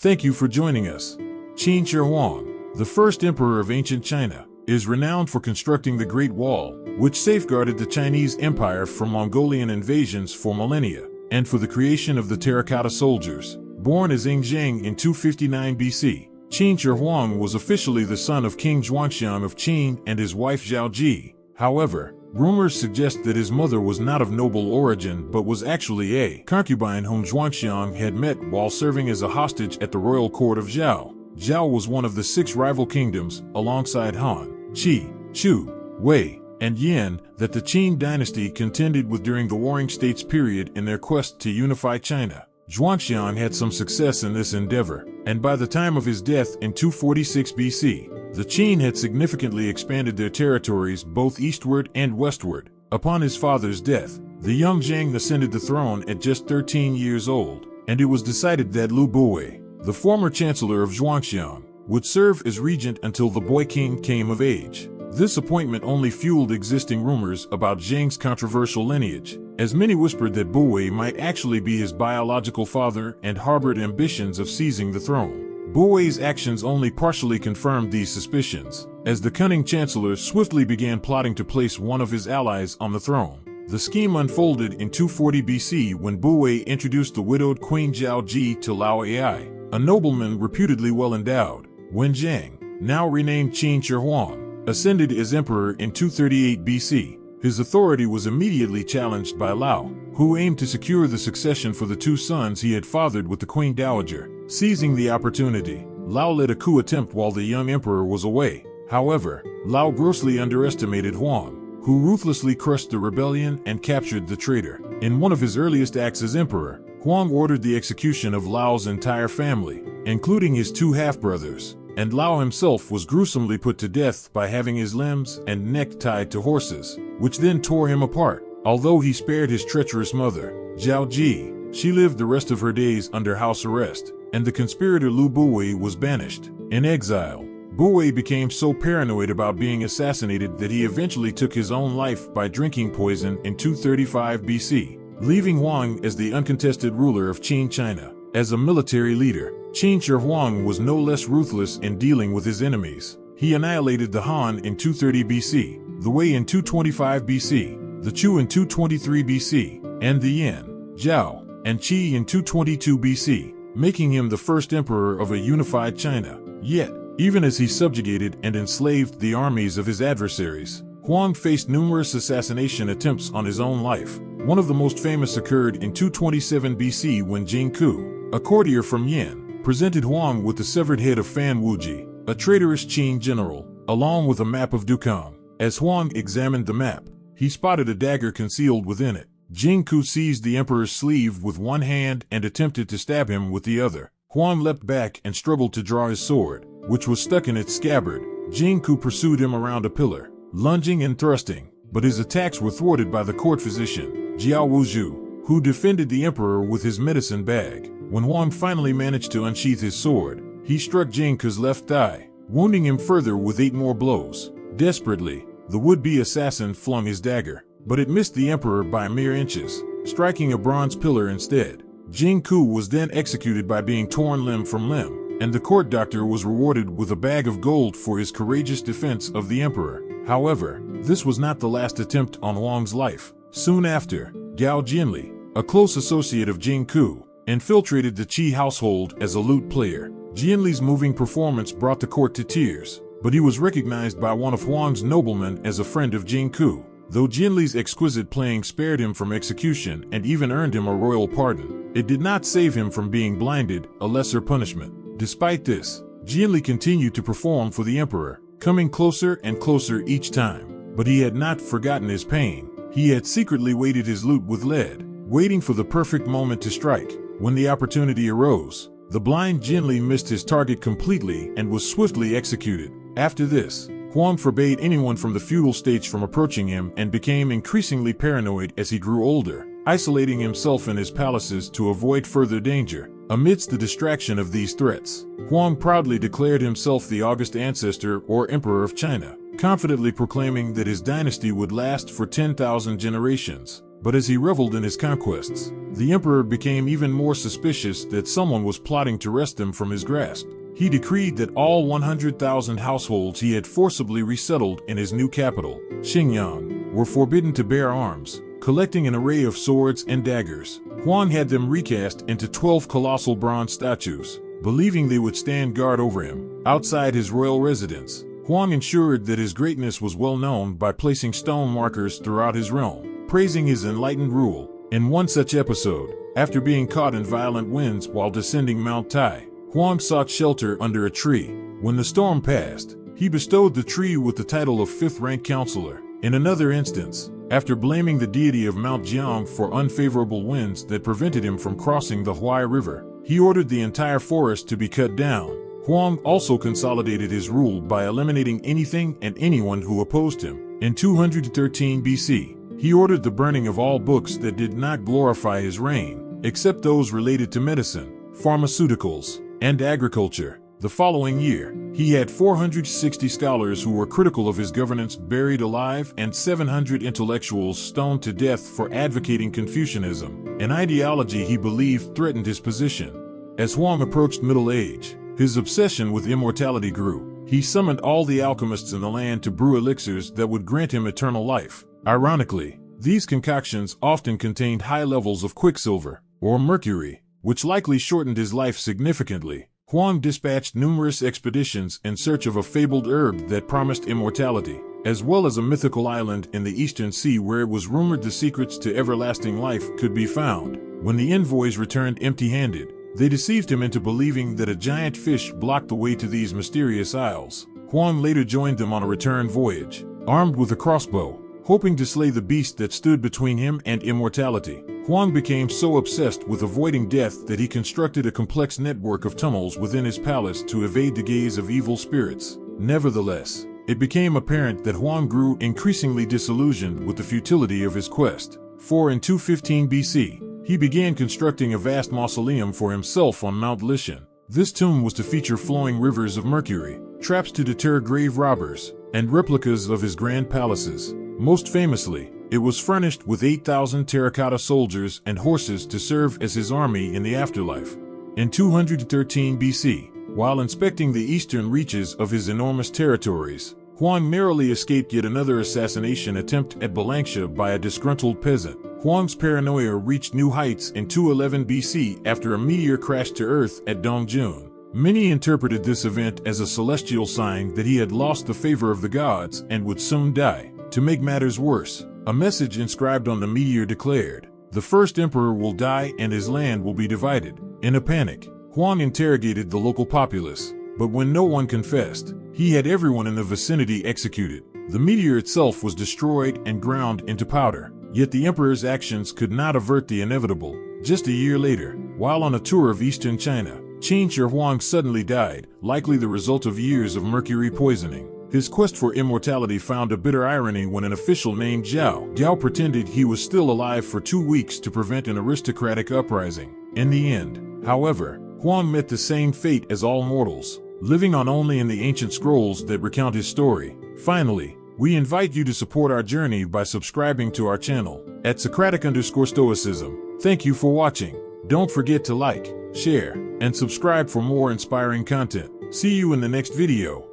Thank you for joining us. QIN Shi Huang, the first emperor of ancient China, is renowned for constructing the Great Wall, which safeguarded the Chinese Empire from Mongolian invasions for millennia, and for the creation of the terracotta soldiers. Born as Zheng in 259 BC, QIN Shi Huang was officially the son of King Zhuangxiang of Qin and his wife Zhao Ji. However, rumors suggest that his mother was not of noble origin but was actually a concubine whom Zhuangxiang had met while serving as a hostage at the royal court of Zhao. Zhao was one of the 6 rival kingdoms, alongside Han, Qi, Chu, Wei, and Yan, that the Qin dynasty contended with during the Warring States period in their quest to unify China. Zhuangxiang had some success in this endeavor, and by the time of his death in 246 BC, the Qin had significantly expanded their territories both eastward and westward. Upon his father's death, the young Zheng ascended the throne at just 13 years old, and it was decided that Liu Buwei, the former chancellor of Zhuangxiang, would serve as regent until the boy king came of age. This appointment only fueled existing rumors about Zheng's controversial lineage, as many whispered that Buwei might actually be his biological father and harbored ambitions of seizing the throne. Buwei's actions only partially confirmed these suspicions, as the cunning chancellor swiftly began plotting to place one of his allies on the throne. The scheme unfolded in 240 BC when Buwei introduced the widowed Queen Zhao Ji to Lao Ai, a nobleman reputedly well endowed. When Zheng, now renamed QIN Shi Huang, ascended as emperor in 238 BC, his authority was immediately challenged by Lao, who aimed to secure the succession for the 2 sons he had fathered with the Queen Dowager. Seizing the opportunity, Lao led a coup attempt while the young emperor was away. However, Lao grossly underestimated Huang, who ruthlessly crushed the rebellion and captured the traitor. In one of his earliest acts as emperor, Huang ordered the execution of Lao's entire family, including his 2 half-brothers, and Lao himself was gruesomely put to death by having his limbs and neck tied to horses, which then tore him apart. Although he spared his treacherous mother, Zhao Ji, she lived the rest of her days under house arrest, and the conspirator Liu Buwei was banished. In exile, Buwei became so paranoid about being assassinated that he eventually took his own life by drinking poison in 235 BC, leaving Huang as the uncontested ruler of Qin China. As a military leader, QIN Shi Huang was no less ruthless in dealing with his enemies. He annihilated the Han in 230 BC, the Wei in 225 BC, the Chu in 223 BC, and the Yan, Zhao, and Qi in 222 BC, making him the first emperor of a unified China. Yet, even as he subjugated and enslaved the armies of his adversaries, Huang faced numerous assassination attempts on his own life. One of the most famous occurred in 227 BC when Jing Ku, a courtier from Yan, presented Huang with the severed head of Fan Wuji, a traitorous Qin general, along with a map of Dukang. As Huang examined the map, he spotted a dagger concealed within it. Jing Ku seized the emperor's sleeve with one hand and attempted to stab him with the other. Huang leapt back and struggled to draw his sword, which was stuck in its scabbard. Jing Ku pursued him around a pillar, lunging and thrusting, but his attacks were thwarted by the court physician, Jiao Wuzhu, who defended the emperor with his medicine bag. When Huang finally managed to unsheath his sword, he struck Jing Ku's left thigh, wounding him further with 8 more blows. Desperately, the would-be assassin flung his dagger, but it missed the emperor by mere inches, striking a bronze pillar instead. Jing Ku was then executed by being torn limb from limb, and the court doctor was rewarded with a bag of gold for his courageous defense of the emperor. However, this was not the last attempt on Huang's life. Soon after, Gao Jinli, a close associate of Jing Ku, infiltrated the Qi household as a lute player. Jinli's moving performance brought the court to tears, but he was recognized by one of Huang's noblemen as a friend of Jing Ku. Though Jinli's exquisite playing spared him from execution and even earned him a royal pardon, it did not save him from being blinded, a lesser punishment. Despite this, Jinli continued to perform for the emperor, coming closer and closer each time. But he had not forgotten his pain. He had secretly weighted his lute with lead, waiting for the perfect moment to strike. When the opportunity arose, the blind Jinli missed his target completely and was swiftly executed. After this, Huang forbade anyone from the feudal states from approaching him and became increasingly paranoid as he grew older, isolating himself in his palaces to avoid further danger. Amidst the distraction of these threats, Huang proudly declared himself the august ancestor or emperor of China, confidently proclaiming that his dynasty would last for 10,000 generations. But as he reveled in his conquests, the emperor became even more suspicious that someone was plotting to wrest them from his grasp. He decreed that all 100,000 households he had forcibly resettled in his new capital, Xinjiang, were forbidden to bear arms, collecting an array of swords and daggers. Huang had them recast into 12 colossal bronze statues, believing they would stand guard over him. Outside his royal residence, Huang ensured that his greatness was well known by placing stone markers throughout his realm, praising his enlightened rule. In one such episode, after being caught in violent winds while descending Mount Tai, Huang sought shelter under a tree. When the storm passed, he bestowed the tree with the title of fifth-rank counselor. In another instance, after blaming the deity of Mount Jiang for unfavorable winds that prevented him from crossing the Huai River, he ordered the entire forest to be cut down. Huang also consolidated his rule by eliminating anything and anyone who opposed him. In 213 BC, he ordered the burning of all books that did not glorify his reign, except those related to medicine, pharmaceuticals, and agriculture. The following year, he had 460 scholars who were critical of his governance buried alive and 700 intellectuals stoned to death for advocating Confucianism, an ideology he believed threatened his position. As Huang approached middle age, his obsession with immortality grew. He summoned all the alchemists in the land to brew elixirs that would grant him eternal life. Ironically, these concoctions often contained high levels of quicksilver, or mercury, which likely shortened his life significantly. Huang dispatched numerous expeditions in search of a fabled herb that promised immortality, as well as a mythical island in the Eastern Sea where it was rumored the secrets to everlasting life could be found. When the envoys returned empty-handed, they deceived him into believing that a giant fish blocked the way to these mysterious isles. Huang later joined them on a return voyage, armed with a crossbow, hoping to slay the beast that stood between him and immortality. Huang became so obsessed with avoiding death that he constructed a complex network of tunnels within his palace to evade the gaze of evil spirits. Nevertheless, it became apparent that Huang grew increasingly disillusioned with the futility of his quest. For in 215 BC, he began constructing a vast mausoleum for himself on Mount Lishan. This tomb was to feature flowing rivers of mercury, traps to deter grave robbers, and replicas of his grand palaces. Most famously, it was furnished with 8,000 terracotta soldiers and horses to serve as his army in the afterlife. In 213 BC, while inspecting the eastern reaches of his enormous territories, Huang narrowly escaped yet another assassination attempt at Balanxia by a disgruntled peasant. Huang's paranoia reached new heights in 211 BC after a meteor crashed to Earth at Dongjun. Many interpreted this event as a celestial sign that he had lost the favor of the gods and would soon die. To make matters worse, a message inscribed on the meteor declared, "The first emperor will die and his land will be divided." In a panic, Huang interrogated the local populace, but when no one confessed, he had everyone in the vicinity executed. The meteor itself was destroyed and ground into powder, yet the emperor's actions could not avert the inevitable. Just a year later, while on a tour of eastern China, QIN SHI HUANG suddenly died, likely the result of years of mercury poisoning. His quest for immortality found a bitter irony when an official named Zhao pretended he was still alive for 2 weeks to prevent an aristocratic uprising. In the end, however, Huang met the same fate as all mortals, living on only in the ancient scrolls that recount his story. Finally, we invite you to support our journey by subscribing to our channel at Socratic_Stoicism. Thank you for watching. Don't forget to like, share, and subscribe for more inspiring content. See you in the next video.